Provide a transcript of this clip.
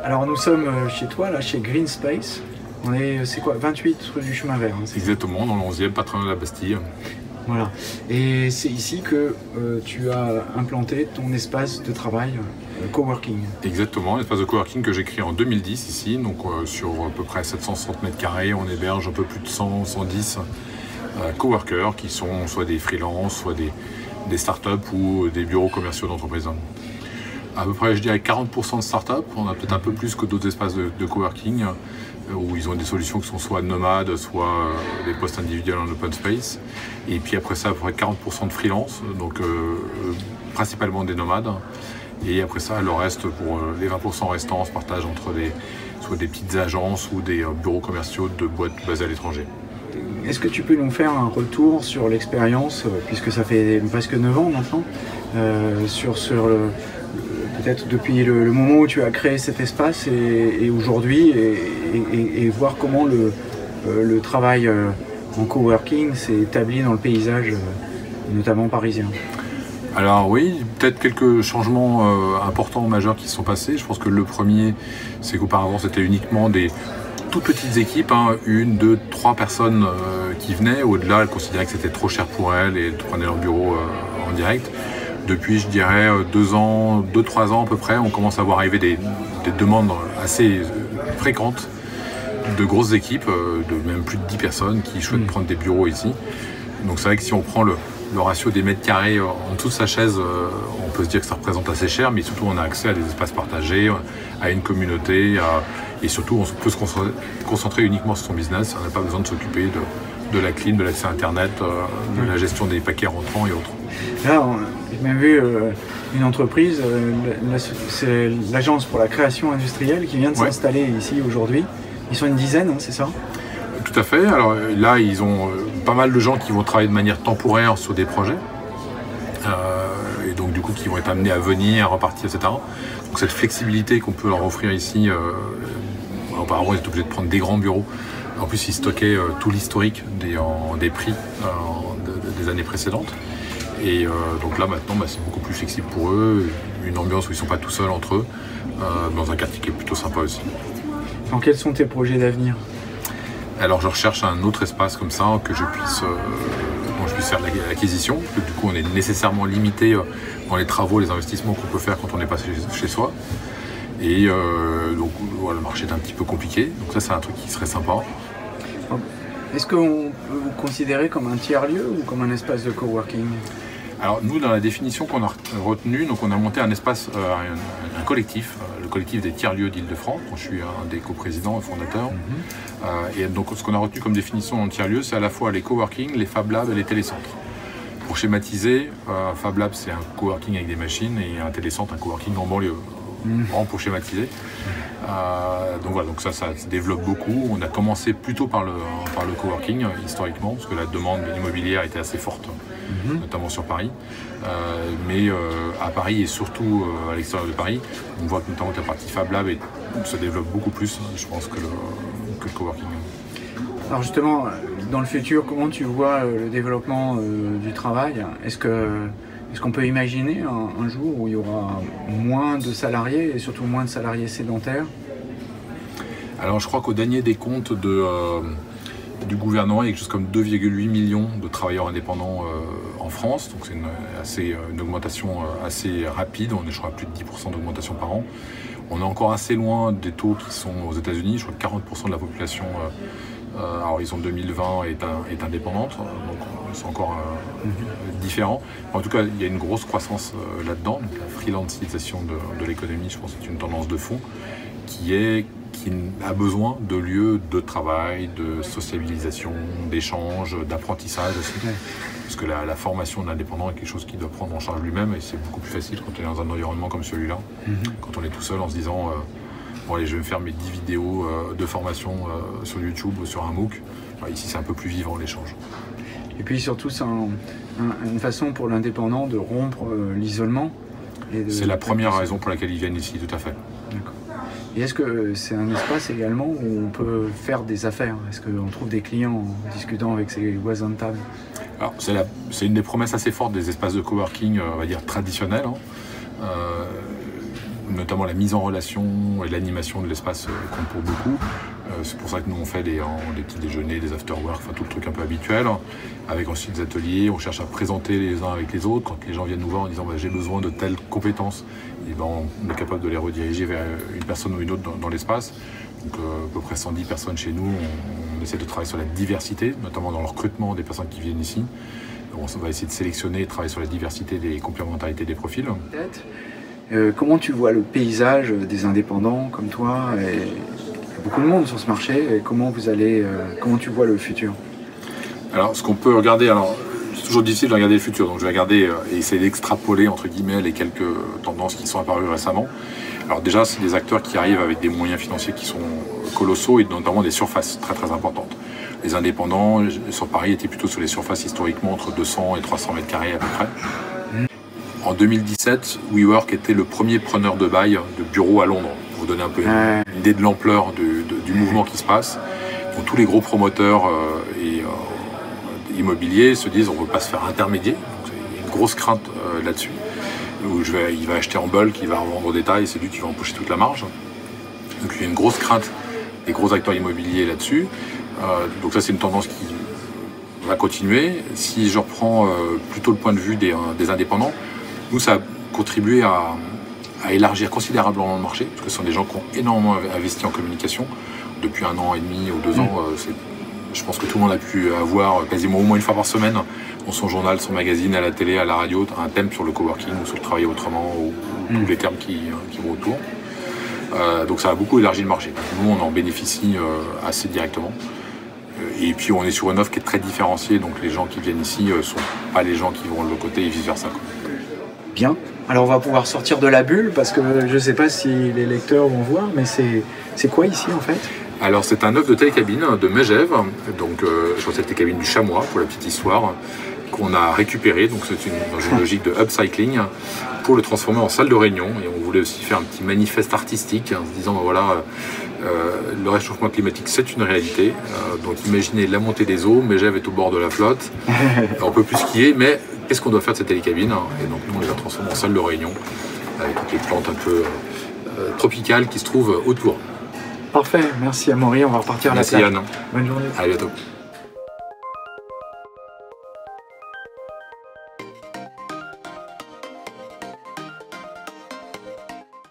Alors nous sommes chez toi, là, chez Green Space. On est, c'est quoi, 28 rue du Chemin Vert, hein, Exactement, dans le 11e, pas très loin de la Bastille. Voilà. Et c'est ici que tu as implanté ton espace de travail coworking. Exactement, l'espace de coworking que j'ai créé en 2010 ici, donc sur à peu près 760 mètres carrés, on héberge un peu plus de 100, 110 coworkers qui sont soit des freelances, soit des startups ou des bureaux commerciaux d'entreprise. À peu près, je dirais 40% de startups, on a peut-être un peu plus que d'autres espaces de coworking où ils ont des solutions qui sont soit nomades, soit des postes individuels en open space. Et puis après ça, à peu près 40% de freelance, donc principalement des nomades. Et après ça, le reste, pour les 20% restants, on se partage entre soit des petites agences ou des bureaux commerciaux de boîtes basées à l'étranger. Est-ce que tu peux nous faire un retour sur l'expérience, puisque ça fait presque 9 ans maintenant, peut-être depuis le moment où tu as créé cet espace et aujourd'hui, et voir comment le travail en coworking s'est établi dans le paysage, notamment parisien. Alors oui, peut-être quelques changements importants, majeurs qui se sont passés. Je pense que le premier, c'est qu'auparavant c'était uniquement des toutes petites équipes, hein, 1, 2, 3 personnes qui venaient. Au-delà, elles considéraient que c'était trop cher pour elles et elles prenaient leur bureau en direct. Depuis, je dirais, 2 ans, 2-3 ans à peu près, on commence à voir arriver des demandes assez fréquentes de grosses équipes, de même plus de 10 personnes qui souhaitent prendre des bureaux ici. Donc c'est vrai que si on prend le ratio des mètres carrés en dessous de sa chaise, on peut se dire que ça représente assez cher, mais surtout on a accès à des espaces partagés, à une communauté, et surtout on peut se concentrer uniquement sur son business. On n'a pas besoin de s'occuper de la clim, de l'accès Internet, de la gestion des paquets rentrants et autres. Là, j'ai même vu une entreprise, c'est l'agence pour la création industrielle qui vient de s'installer ici aujourd'hui. Ils sont une dizaine, hein, c'est ça? Tout à fait. Alors là, ils ont pas mal de gens qui vont travailler de manière temporaire sur des projets. Et donc du coup qui vont être amenés à venir, à repartir, etc. Donc cette flexibilité qu'on peut leur offrir ici, auparavant ils étaient obligés de prendre des grands bureaux. En plus ils stockaient tout l'historique des prix des années précédentes. Et donc là maintenant c'est beaucoup plus flexible pour eux, une ambiance où ils ne sont pas tout seuls entre eux, dans un quartier qui est plutôt sympa aussi. Alors quels sont tes projets d'avenir? Alors je recherche un autre espace comme ça que je puisse faire l'acquisition. Du coup on est nécessairement limité dans les travaux, les investissements qu'on peut faire quand on n'est pas chez soi. Et donc voilà, le marché est un petit peu compliqué, donc ça c'est un truc qui serait sympa. Est-ce qu'on peut vous considérer comme un tiers-lieu ou comme un espace de coworking? Alors nous, dans la définition qu'on a retenue, donc on a monté un espace, un collectif, le collectif des tiers-lieux d'Île-de-France, dont je suis un des coprésidents et fondateurs. Et donc ce qu'on a retenu comme définition en tiers-lieux, c'est à la fois les coworking, les Fab Labs et les télécentres. Pour schématiser, Fab Lab c'est un coworking avec des machines et un télécentre, un coworking en banlieue. Vraiment pour schématiser. Donc voilà, donc ça se développe beaucoup. On a commencé plutôt par le coworking historiquement, parce que la demande immobilière était assez forte, notamment sur Paris. Mais à Paris et surtout à l'extérieur de Paris, on voit que notamment la partie Fab Lab se développe beaucoup plus, je pense, que le coworking. Alors justement, dans le futur, comment tu vois le développement du travail? Est-ce qu'on peut imaginer un jour où il y aura moins de salariés et surtout moins de salariés sédentaires? Alors je crois qu'au dernier des comptes du gouvernement, il y a quelque chose comme 2,8 millions de travailleurs indépendants en France. Donc c'est une augmentation assez rapide, on est je crois à plus de 10% d'augmentation par an. On est encore assez loin des taux qui sont aux États-Unis. Je crois que 40% de la population à horizon 2020 est indépendante, donc c'est encore différent. En tout cas, il y a une grosse croissance là-dedans. Donc, la freelancisation de l'économie, je pense, c'est une tendance de fond qui a besoin de lieux de travail, de sociabilisation, d'échange, d'apprentissage aussi. Parce que la formation de l'indépendant est quelque chose qu'il doit prendre en charge lui-même et c'est beaucoup plus facile quand on est dans un environnement comme celui-là. Quand on est tout seul en se disant bon allez, je vais me faire mes 10 vidéos de formation sur YouTube ou sur un MOOC. Enfin, ici c'est un peu plus vivant l'échange. Et puis surtout c'est une façon pour l'indépendant de rompre l'isolement. C'est la première raison pour laquelle ils viennent ici, tout à fait. D'accord. Et est-ce que c'est un espace également où on peut faire des affaires? Est-ce qu'on trouve des clients en discutant avec ses voisins de table? Alors c'est une des promesses assez fortes des espaces de coworking, on va dire traditionnels. notamment la mise en relation et l'animation de l'espace compte pour beaucoup. C'est pour ça que nous on fait des petits déjeuners, des after-work, enfin tout le truc un peu habituel, avec ensuite des ateliers. On cherche à présenter les uns avec les autres. Quand les gens viennent nous voir en disant j'ai besoin de telles compétences, et on est capable de les rediriger vers une personne ou une autre dans l'espace. Donc à peu près 110 personnes chez nous. On essaie de travailler sur la diversité, notamment dans le recrutement des personnes qui viennent ici. On va essayer de sélectionner et travailler sur la diversité des complémentarités des profils. Comment tu vois le paysage des indépendants comme toi? Il y a beaucoup de monde sur ce marché. Et comment tu vois le futur? Alors, ce qu'on peut regarder, c'est toujours difficile de regarder le futur, donc je vais regarder et essayer d'extrapoler entre guillemets les quelques tendances qui sont apparues récemment. Alors déjà, c'est des acteurs qui arrivent avec des moyens financiers qui sont colossaux et notamment des surfaces très très importantes. Les indépendants sur Paris étaient plutôt sur les surfaces historiquement entre 200 et 300 mètres carrés à peu près. En 2017, WeWork était le premier preneur de bail de bureaux à Londres, pour vous donner un peu une idée de l'ampleur du mouvement qui se passe. Donc, tous les gros promoteurs immobiliers se disent on ne veut pas se faire intermédier. Donc, il y a une grosse crainte là-dessus. Il va acheter en bulk, il va revendre au détail, c'est lui qui va empocher toute la marge. Donc il y a une grosse crainte des gros acteurs immobiliers là-dessus. Donc ça c'est une tendance qui va continuer. Si je reprends plutôt le point de vue des indépendants, nous ça a contribué à élargir considérablement le marché, parce que ce sont des gens qui ont énormément investi en communication. Depuis 1 an et demi ou 2 ans, je pense que tout le monde a pu avoir quasiment au moins une fois par semaine dans son journal, son magazine, à la télé, à la radio, un thème sur le coworking ou sur le travail autrement, ou tous les termes qui vont autour. Donc ça a beaucoup élargi le marché. Nous, on en bénéficie assez directement. Et puis on est sur une offre qui est très différenciée, donc les gens qui viennent ici ne sont pas les gens qui vont de l'autre côté et vice-versa. Bien. Alors on va pouvoir sortir de la bulle, parce que je ne sais pas si les lecteurs vont voir, mais c'est quoi ici en fait? Alors c'est un œuf de télécabine de Megève, donc je crois que c'est la télécabine du Chamois pour la petite histoire, qu'on a récupéré, donc c'est dans une logique de upcycling, pour le transformer en salle de réunion. Et on voulait aussi faire un petit manifeste artistique en se disant voilà, le réchauffement climatique c'est une réalité, donc imaginez la montée des eaux, Megève est au bord de la flotte, on peut plus skier, mais qu'est-ce qu'on doit faire de cette télécabine? Et donc nous on les a transformés en salle de réunion, avec toutes les plantes un peu tropicales qui se trouvent autour. Parfait, merci Amaury, on va repartir à la plage. Merci Yann. Bonne journée. À bientôt.